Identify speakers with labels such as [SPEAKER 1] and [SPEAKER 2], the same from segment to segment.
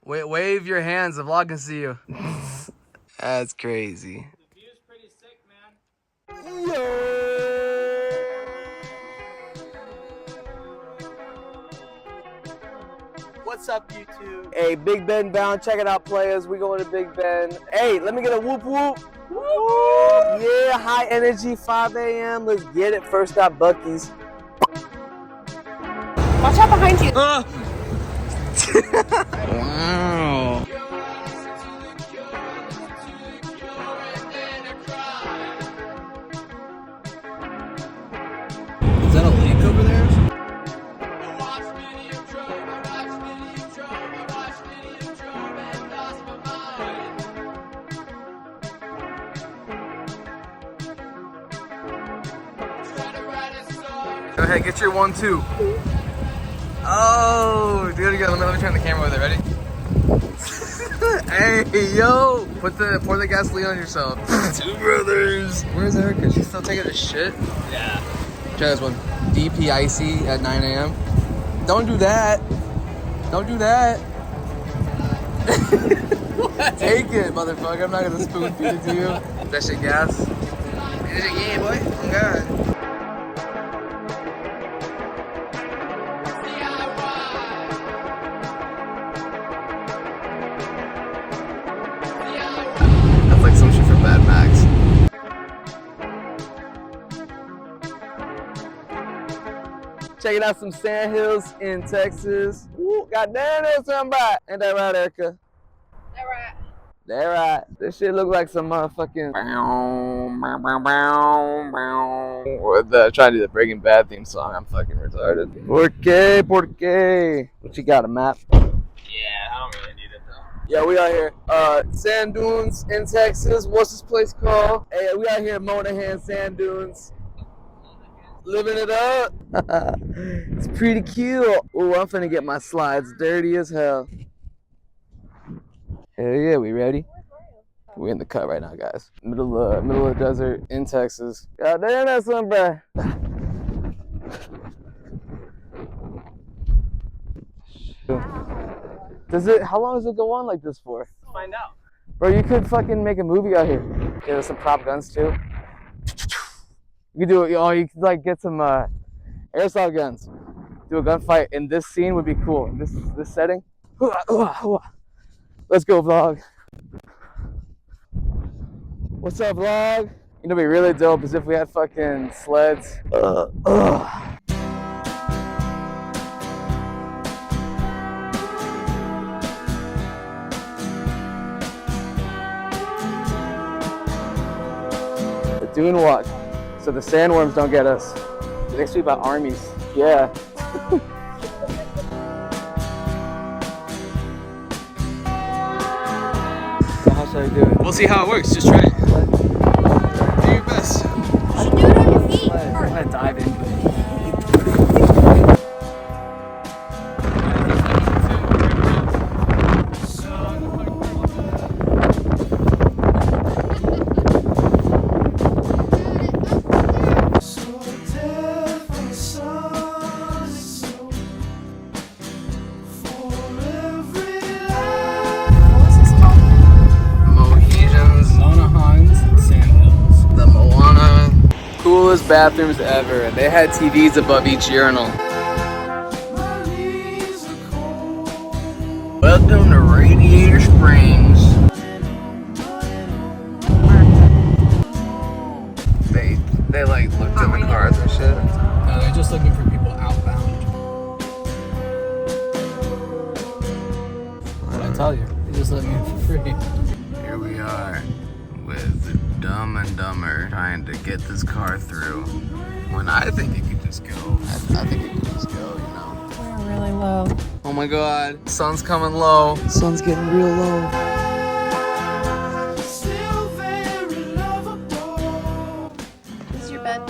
[SPEAKER 1] Wave your hands. The vlog can see you. That's crazy.
[SPEAKER 2] The view's pretty sick, man.
[SPEAKER 1] Yo! What's up, YouTube? Hey, Big Ben bound. Check it out, players. We going to Big Ben. Hey, let me get a whoop whoop. Whoop! Yeah, high energy, 5 a.m. Let's get it. First stop, Buc-ee's.
[SPEAKER 3] Watch out behind you.
[SPEAKER 1] Wow. Is that a lake over there? Go ahead, get your 1-2. Oh, do it again. Let me turn the camera over there. Ready? Hey, yo! Pour the gasoline on yourself. Two brothers. Where's Erica? She's still taking a shit? Yeah. Try this one. DP icy at 9 a.m. Don't do that. Don't do that. Take it, motherfucker. I'm not gonna spoon feed it to you. That shit gas. Is it yeah, boy? Oh god. That's like some shit from Mad Max. Checking out some sand hills in Texas. Woo, goddamn, there's somebody. Ain't that right, Erica?
[SPEAKER 3] That right.
[SPEAKER 1] That right. This shit look like some motherfucking. Trying to do the Breaking Bad theme song. I'm fucking retarded. Por qué? What you got, a map?
[SPEAKER 2] Yeah, I don't really need it though.
[SPEAKER 1] Yeah, we out here. Sand dunes in Texas. What's this place called? Hey, we out here at Monahan Sand Dunes. Living it up. It's pretty cute. Ooh, I'm finna get my slides dirty as hell. Hell yeah, we ready? We're in the cut right now, guys. Middle of the desert in Texas. God damn, that's something, bruh. How long does it go on like this for?
[SPEAKER 2] Let's find out.
[SPEAKER 1] Bro, you could fucking make a movie out here. Yeah, there's some prop guns too. You could do it. Oh, you could like get some airsoft guns. Do a gunfight in this scene would be cool. In this setting. Let's go, vlog. What's up, vlog? You know, what'd be really dope is if we had fucking sleds. Dune walk, so the sandworms don't get us. Next week about armies. Yeah. So how should I do it?
[SPEAKER 2] We'll see how it works. Just try it. Do your best.
[SPEAKER 3] You should do it on your feet.
[SPEAKER 1] I'm gonna dive into it. Coolest bathrooms ever, and they had TVs above each urinal. Welcome to Radiator Springs. They like looked in the cars and shit.
[SPEAKER 2] No, they're just looking for people outbound. What I tell you, they're just looking for free.
[SPEAKER 1] Here we are with Dumb and Dumber trying to get this car through. When I think it could just go. I think it could just go, you know.
[SPEAKER 3] We're really low.
[SPEAKER 1] Oh my god, sun's coming low. Sun's getting real low.
[SPEAKER 3] This is your bed.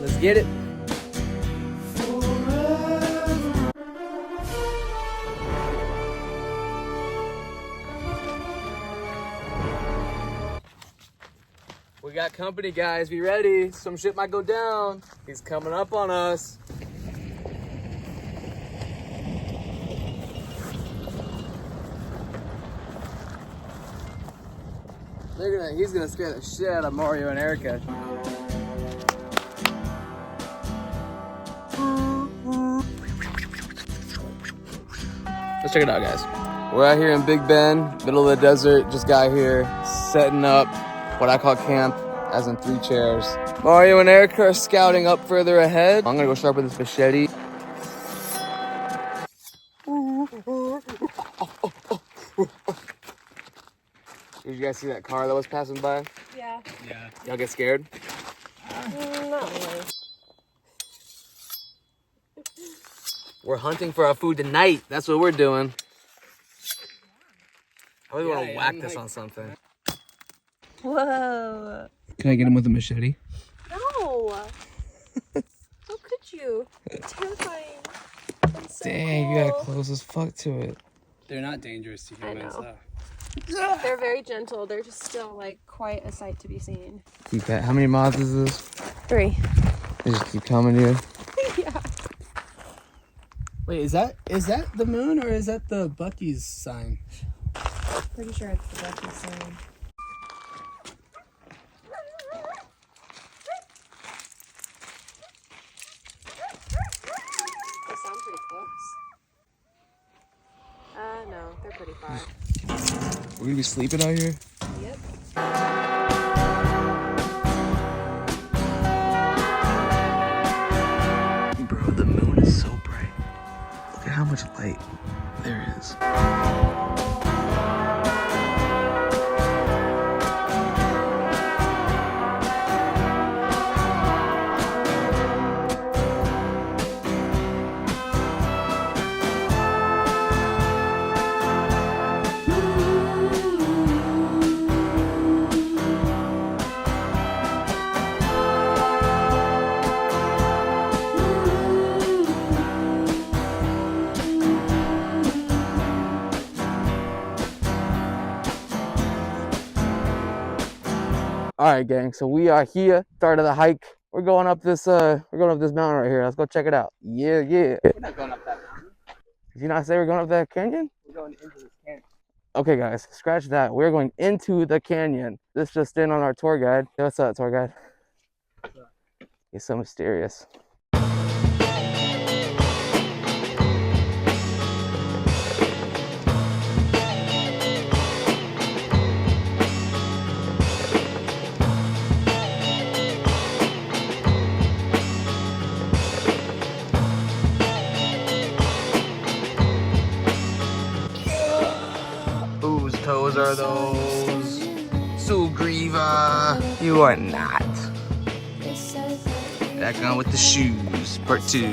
[SPEAKER 1] Let's get it. We got company, guys. Be ready. Some shit might go down. He's coming up on us. He's gonna scare the shit out of Mario and Erica. Let's check it out, guys. We're out here in Big Bend, middle of the desert. Just got here, setting up what I call camp, as in 3 chairs. Mario and Erica are scouting up further ahead. I'm gonna go sharpen this machete. Did you guys see that car that was passing by?
[SPEAKER 3] Yeah.
[SPEAKER 2] Yeah.
[SPEAKER 1] Y'all get scared?
[SPEAKER 3] Not really.
[SPEAKER 1] We're hunting for our food tonight. That's what we're doing. I really want to whack this on something.
[SPEAKER 3] Whoa.
[SPEAKER 1] Can I get him with a machete?
[SPEAKER 3] No. How could you? It's terrifying. It's so
[SPEAKER 1] Dang, you got
[SPEAKER 3] cool.
[SPEAKER 1] close as fuck to it.
[SPEAKER 2] They're not dangerous to humans,
[SPEAKER 3] know.
[SPEAKER 2] though.
[SPEAKER 3] They're very gentle. They're just still like quite a sight to be seen.
[SPEAKER 1] Keep that. How many moths is this?
[SPEAKER 3] 3.
[SPEAKER 1] They just keep coming to you.
[SPEAKER 3] Yeah.
[SPEAKER 2] Wait, is that the moon or is that the Bucky's sign?
[SPEAKER 3] Pretty sure it's the Bucky's sign. They sound pretty close. No, they're pretty far.
[SPEAKER 1] We're gonna be sleeping out here?
[SPEAKER 3] Yep.
[SPEAKER 1] Bro, the moon is so bright. Look at how much light there is. All right, gang. So we are here. Start of the hike. We're going up this mountain right here. Let's go check it out. Yeah, yeah.
[SPEAKER 2] We're not going up that mountain.
[SPEAKER 1] Did you not say we're going up that canyon?
[SPEAKER 2] We're going into this canyon.
[SPEAKER 1] Okay, guys, scratch that. We're going into the canyon. This just in on our tour guide. Hey, what's up, tour guide? He's so mysterious. Whose toes are those? Sugriva. You are not. Back on with the shoes, part 2.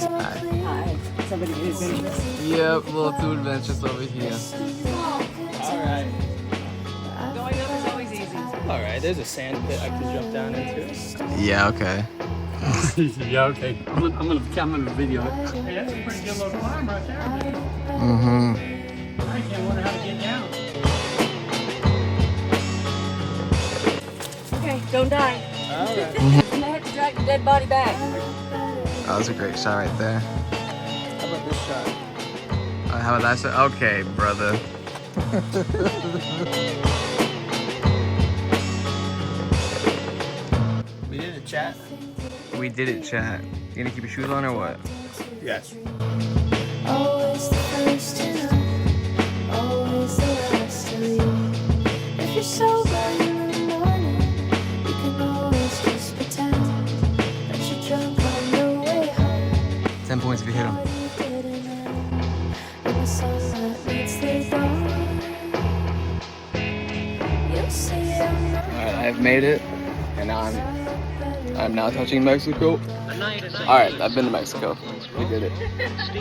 [SPEAKER 3] Hi. Somebody is in this.
[SPEAKER 1] Yep, little 2 adventures over here.
[SPEAKER 2] Alright.
[SPEAKER 3] Going up is always easy.
[SPEAKER 2] Alright, there's a sand pit I can jump down into.
[SPEAKER 1] Yeah, okay.
[SPEAKER 2] Yeah, okay. I'm gonna video it. Hey, that's a pretty good little climb right there.
[SPEAKER 1] Mm-hmm.
[SPEAKER 2] I can't wonder how to get down.
[SPEAKER 3] Okay, don't die.
[SPEAKER 2] Alright.
[SPEAKER 3] And I have to drag the dead body back.
[SPEAKER 1] That was a great shot right there.
[SPEAKER 2] How about this shot?
[SPEAKER 1] How about that shot? Okay, brother.
[SPEAKER 2] We did a chat.
[SPEAKER 1] We did it, chat. You gonna keep your shoes on or what?
[SPEAKER 2] Yes.
[SPEAKER 4] Always the first to know, always the last to leave. If you're sober in the morning, you can always just pretend that you're drunk on your way home.
[SPEAKER 1] 10 points if you hit him.
[SPEAKER 4] What you didn't know, when the sunlight meets the dawn, you'll see I'm not
[SPEAKER 1] Alright, I've made it, and I'm now touching Mexico. Alright, I've been to Mexico. We did it.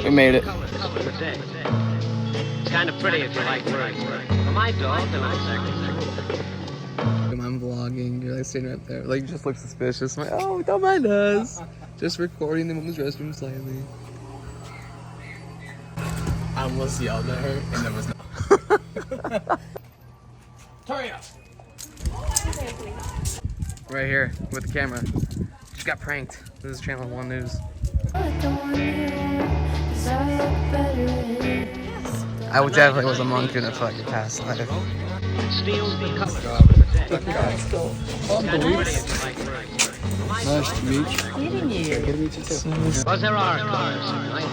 [SPEAKER 1] We made it.
[SPEAKER 5] It's kind of pretty if you like words. For my dog, they're not exactly
[SPEAKER 1] I'm vlogging. You're like sitting right there. Like, you just look suspicious. I'm like, oh, don't mind us. Just recording the women's restroom slightly. I almost yelled at her, and there was no. right here with the camera. Just got pranked. This is Channel 1 News. I would definitely was a monk in a fucking past life.
[SPEAKER 5] Steals the color.
[SPEAKER 6] Nice to meet you.
[SPEAKER 5] Because there are colors in life.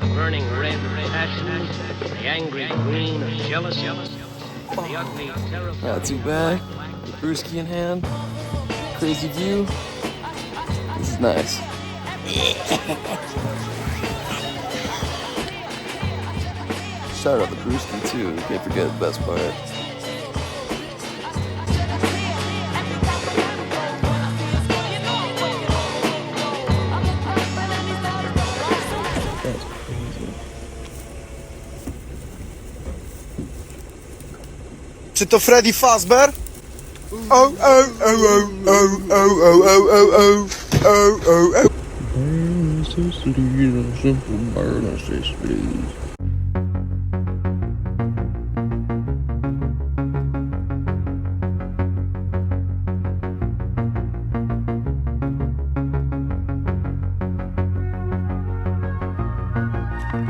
[SPEAKER 5] The burning red of passion, the angry green of jealousy, the ugly, terrible.
[SPEAKER 6] Not too bad. Brewski in hand. Crazy view. This is nice. Shout out the Brewski too. Can't forget the best part.
[SPEAKER 7] Czy to Freddy Fazbear? Oh, oh, oh, oh, oh, oh, oh, oh, oh, oh, oh, oh.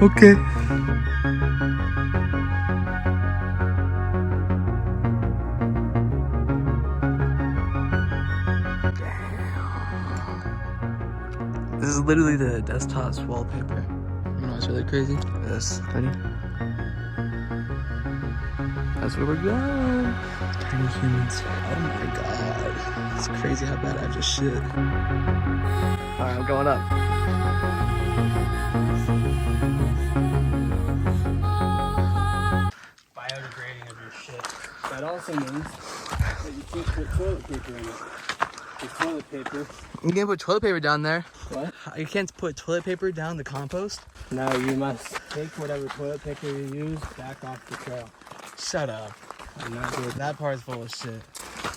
[SPEAKER 1] Okay. This is literally the desktop's wallpaper. You know what's really crazy? This. Ready? That's where we're going. Tiny humans. Oh my god. It's crazy how bad I have to shit. Alright, I'm going up.
[SPEAKER 2] Biodegrading of your shit. That also means that you can't put toilet paper in it. The toilet paper.
[SPEAKER 1] You can't put toilet paper down there.
[SPEAKER 2] What?
[SPEAKER 1] You can't put toilet paper down the compost?
[SPEAKER 2] No, you must take whatever toilet paper you use back off the trail.
[SPEAKER 1] Shut up.
[SPEAKER 2] I'm not joking.
[SPEAKER 1] That part's full of shit.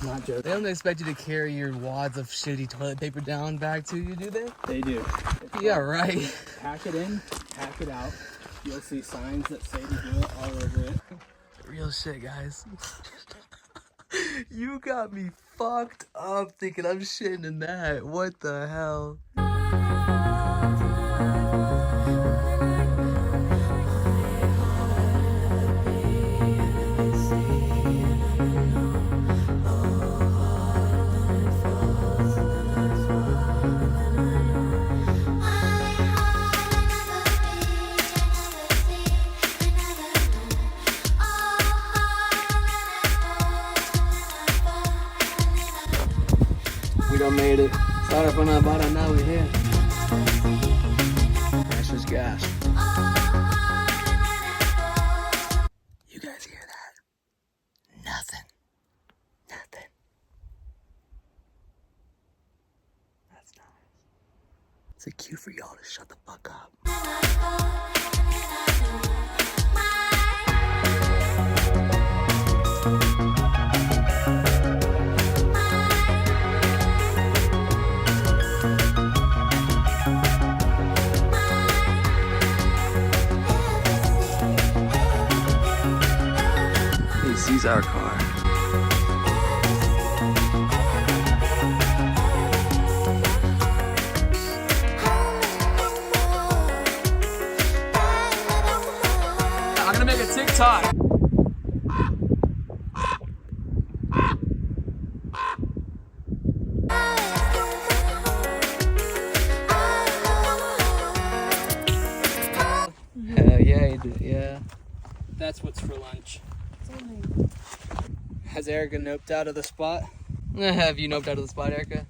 [SPEAKER 2] Not joking.
[SPEAKER 1] They don't expect you to carry your wads of shitty toilet paper down back to you, do they?
[SPEAKER 2] They do.
[SPEAKER 1] Yeah, right.
[SPEAKER 2] Pack it in, pack it out. You'll see signs that say to do it all over it.
[SPEAKER 1] Real shit, guys. You got me fucked up thinking I'm shitting in that. What the hell? We done made it. Sorry for not about it, now we're here. That's just gas. You guys hear that? Nothing. Nothing. That's nice. It's a cue for y'all to shut the fuck up. He sees our car. I'm gonna make a TikTok. Hell yeah, you do. Yeah.
[SPEAKER 2] That's what's for lunch. Has Erica noped out of the spot?
[SPEAKER 1] Have you noped out of the spot, Erica?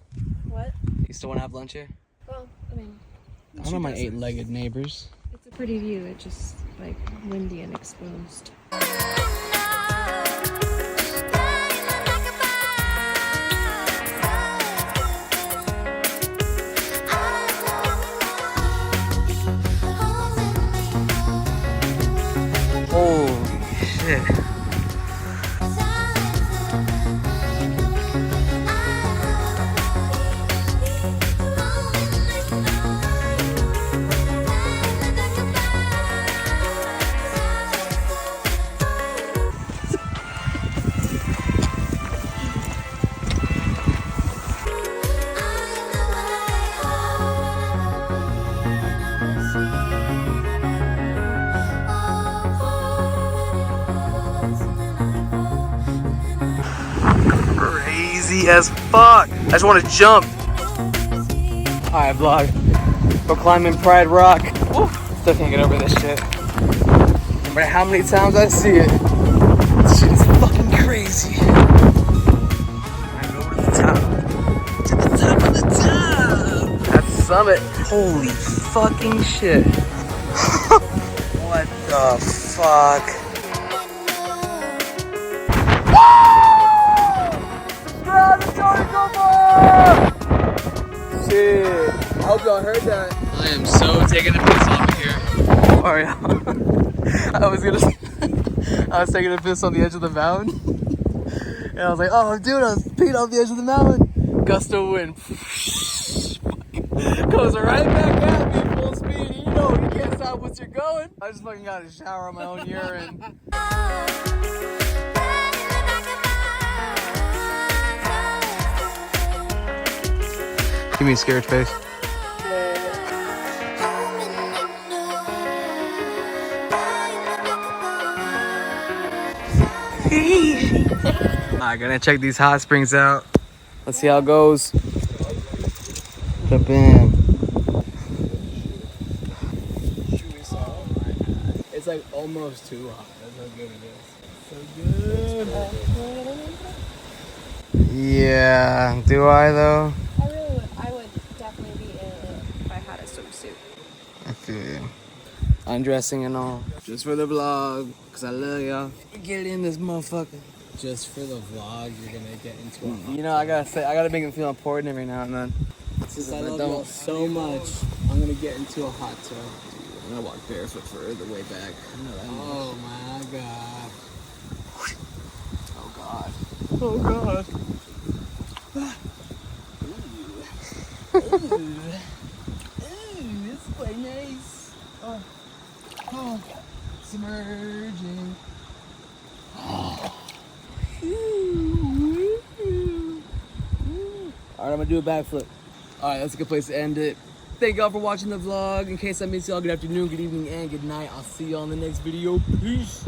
[SPEAKER 3] What?
[SPEAKER 1] You still want to have lunch here?
[SPEAKER 3] Well, I mean,
[SPEAKER 1] I don't know my eight-legged neighbors.
[SPEAKER 3] it's a pretty view. It's just like windy and exposed.
[SPEAKER 1] Holy shit. crazy as fuck. I just want to jump. Alright, vlog. We're climbing Pride Rock. Woo. Still can't get over this shit. No matter how many times I see it, this shit is fucking crazy. I'm over to the top. To the top of the top. That's the summit. Holy fucking shit. What the fuck? Shit. I hope y'all heard that. I am so taking a piss off of here. Sorry. I was taking a piss on the edge of the mountain. And I was like, oh dude, I was peeing off the edge of the mountain. Gust of wind. Goes right back at me full speed. You know you can't stop once you're going. I just fucking got a shower on my own urine. Give me a scared face. Alright, gonna check these hot springs out. Let's see how it goes. Jump in.
[SPEAKER 2] It's like almost too hot. That's how good it is. So good.
[SPEAKER 1] Yeah, do I though?
[SPEAKER 3] I would definitely be in it if I had a swimsuit.
[SPEAKER 1] I feel you. Undressing and all. Just for the vlog, cause I love y'all. Get in this motherfucker.
[SPEAKER 2] Just for the vlog, you're gonna get into a hot
[SPEAKER 1] You know, I gotta make them feel important every now and then.
[SPEAKER 2] Since I love y'all so much, I'm gonna get into a hot tub.
[SPEAKER 1] I'm gonna walk barefoot for the way back.
[SPEAKER 2] Oh my god.
[SPEAKER 1] Oh god.
[SPEAKER 2] Oh god.
[SPEAKER 1] Ooh, it's quite nice. Oh, submerging. Alright, I'm gonna do a backflip. Alright, that's a good place to end it. Thank y'all for watching the vlog. In case I miss y'all, good afternoon, good evening, and good night. I'll see y'all in the next video. Peace.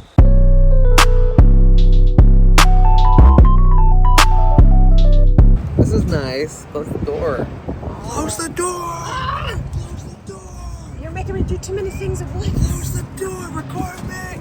[SPEAKER 1] This is nice. Close the door. Close the door! Close the door!
[SPEAKER 3] You're making me do too many things at once.
[SPEAKER 1] Close the door! Record me!